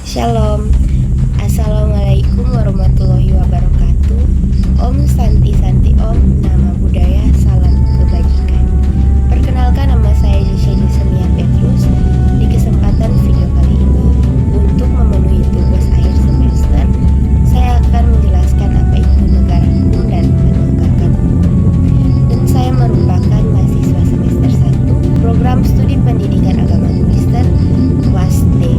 Shalom. Assalamualaikum warahmatullahi wabarakatuh. Om Santi Santi Om, nama budaya, salam kebajikan. Perkenalkan, nama saya Yesenia Petrus. Di kesempatan video kali ini, untuk memenuhi tugas akhir semester, saya akan menjelaskan apa itu negara hukum dan penegakan hukum. Dan saya merupakan mahasiswa semester 1 program studi pendidikan agama Kristen kelas D.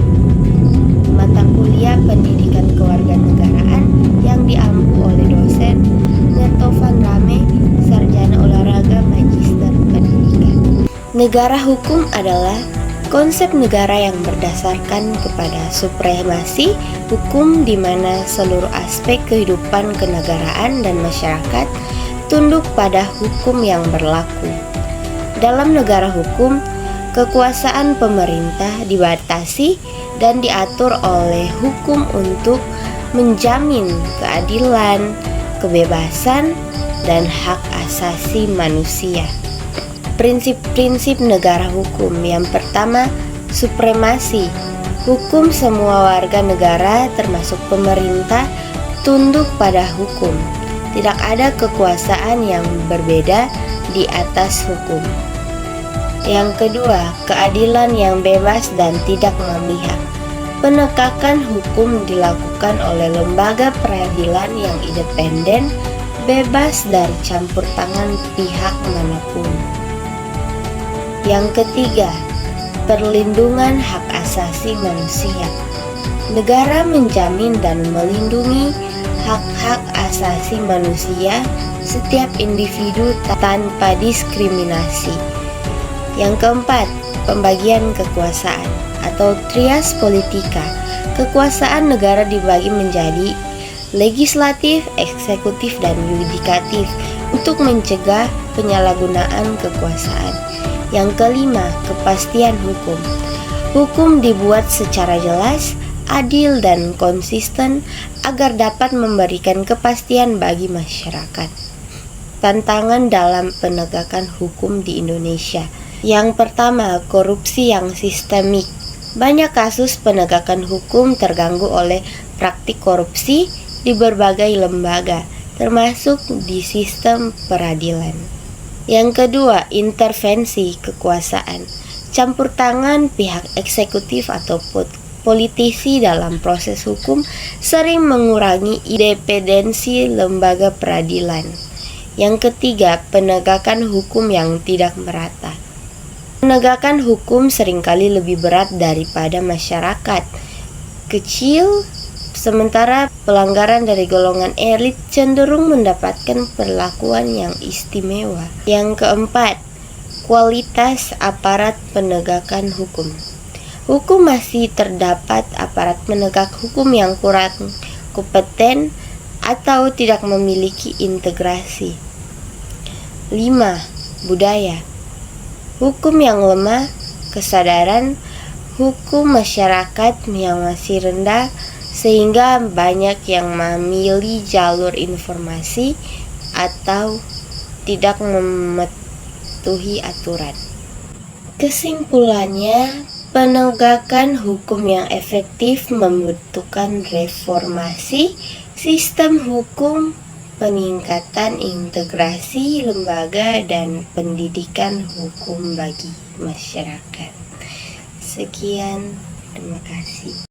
Mata kuliah pendidikan kewarganegaraan yang diampu oleh dosen Netovan Rame, sarjana olahraga magister pendidikan. Negara hukum adalah konsep negara yang berdasarkan kepada supremasi hukum di mana seluruh aspek kehidupan kenegaraan dan masyarakat tunduk pada hukum yang berlaku. Dalam negara hukum, kekuasaan pemerintah dibatasi dan diatur oleh hukum untuk menjamin keadilan, kebebasan, dan hak asasi manusia. Prinsip-prinsip negara hukum yang pertama, supremasi. Hukum semua warga negara termasuk pemerintah tunduk pada hukum. Tidak ada kekuasaan yang berbeda di atas hukum. Yang kedua, keadilan yang bebas dan tidak memihak. Penegakan hukum dilakukan oleh lembaga peradilan yang independen, bebas dari campur tangan pihak manapun. Yang ketiga, perlindungan hak asasi manusia. Negara menjamin dan melindungi hak-hak asasi manusia setiap individu tanpa diskriminasi. Yang keempat, pembagian kekuasaan atau trias politika. Kekuasaan negara dibagi menjadi legislatif, eksekutif, dan yudikatif untuk mencegah penyalahgunaan kekuasaan. Yang kelima, kepastian hukum. Hukum dibuat secara jelas, adil, dan konsisten agar dapat memberikan kepastian bagi masyarakat. Tantangan dalam penegakan hukum di Indonesia. Yang pertama, korupsi yang sistemik. Banyak kasus penegakan hukum terganggu oleh praktik korupsi di berbagai lembaga, termasuk di sistem peradilan. Yang kedua, intervensi kekuasaan. Campur tangan pihak eksekutif atau politisi dalam proses hukum sering mengurangi independensi lembaga peradilan. Yang ketiga, penegakan hukum yang tidak merata. Penegakan hukum seringkali lebih berat daripada masyarakat kecil, sementara pelanggaran dari golongan elit cenderung mendapatkan perlakuan yang istimewa. Yang keempat, kualitas aparat penegakan hukum. Hukum masih terdapat aparat penegak hukum yang kurang kompeten atau tidak memiliki integrasi. 5. Budaya. Hukum yang lemah, kesadaran hukum masyarakat yang masih rendah, sehingga banyak yang memilih jalur informasi atau tidak mematuhi aturan. Kesimpulannya, penegakan hukum yang efektif membutuhkan reformasi sistem hukum, peningkatan integrasi lembaga, dan pendidikan hukum bagi masyarakat. Sekian, terima kasih.